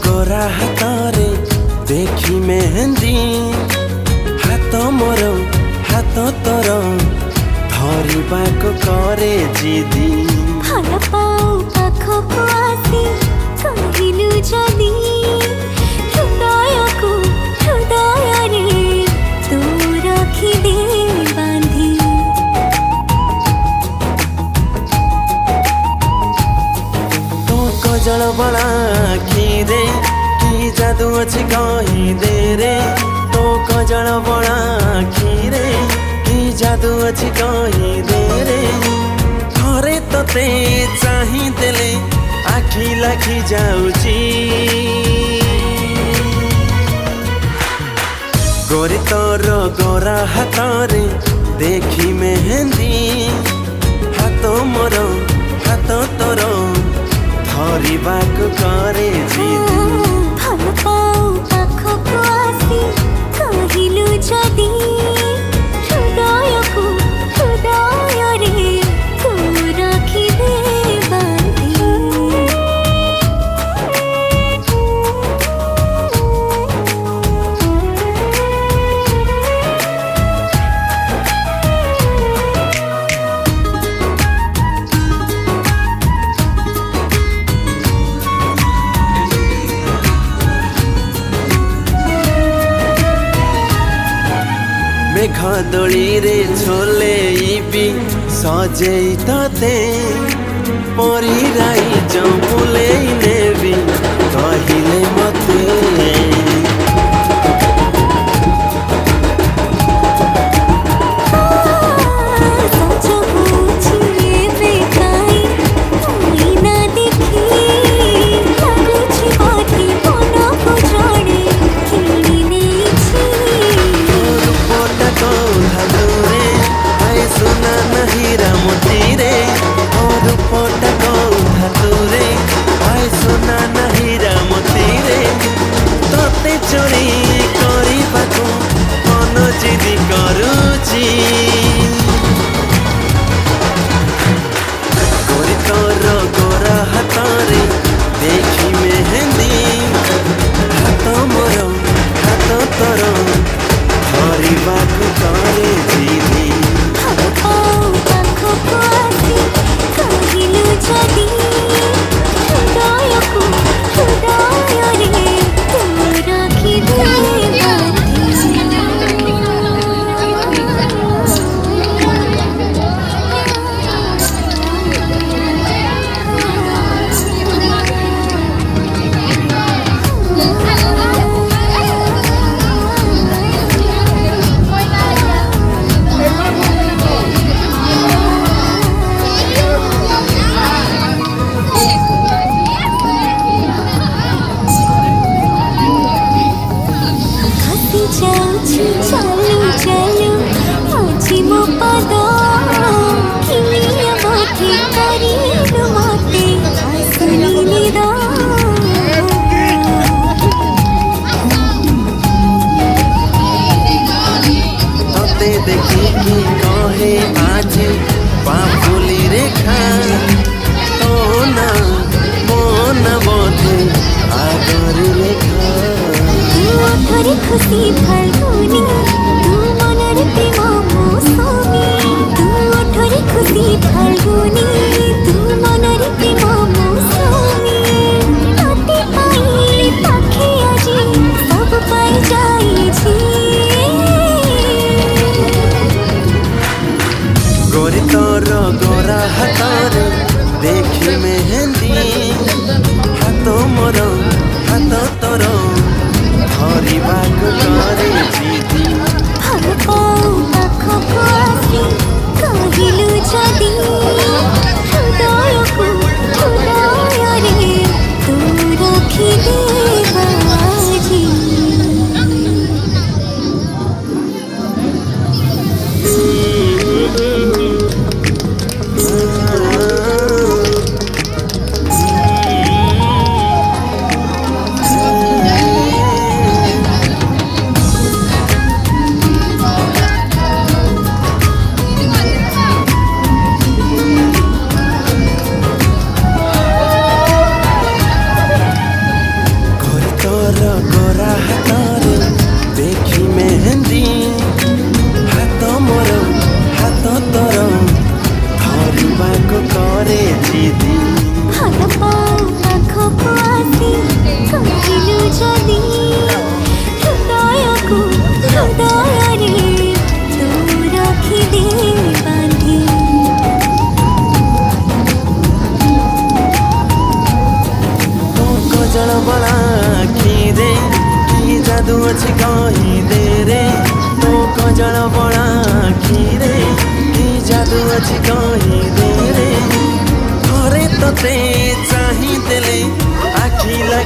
गोरा हाथरे देखी मेहंदी हाथ मोर हाथ तोर धरिबाको करे जिदी भल पाऊ पाखकु आसी कहिलु जदी हृदयकु हृदय रे तू रखी दे बांधी तो कजल बड़ा आखिरे कि जादू अच्छी कही दे रे तो कजल बड़ा आखिरे कि जादू अच्छी कही दे रे थरे तते चाही देले आखि लाखि जाउची गोरी तोर गोरा हाथरे देखी मेहंदी हाथ मोर हाथ तोर धरिबाको करे जिदी भल पाऊ पाखकु आसी कहिलु जदी हृदयकु हृदय रे तू रखी दे बांधी मेघ दोली रे झोलेइबी सजेई तते परिराई जमुलेई नेबी कहिले मते चोरी करबाको मन जिदी करुची गोरी तोर गोरा हाथरे देखी मेहंदी हाथ मोर हाथ तोर धरिबाको करे जिदी भल पाऊ पाखकु आसी कहिलु जदी हृदयकु हृदय रे तू रखी दे जाऊची चालू चालू आजी मो पाद किलिया बाटे करिलु मते आसुनी निद तते देखी कि कहे आज बाबुली रेखा तो ना मन बोधे आगर रेखा थोड़ी खुशी फाल्गुनी तू मनर प्रेम मौसमी तू थोड़ी खुशी फाल्गुनी तू मनर प्रेम मौसमी तते पाइले पाखे आजी सब पाई जाइछि गोरी तोर गोरा हाथरे देखी मेहंदी हाथ मोर हाथ तोर धरिबाको करे जिदी जादू अच्छी कही दे रे तो कजल बड़ा आखिरे कि जादू अच्छी कही दे रे घरे तते चाही देले आखि लगी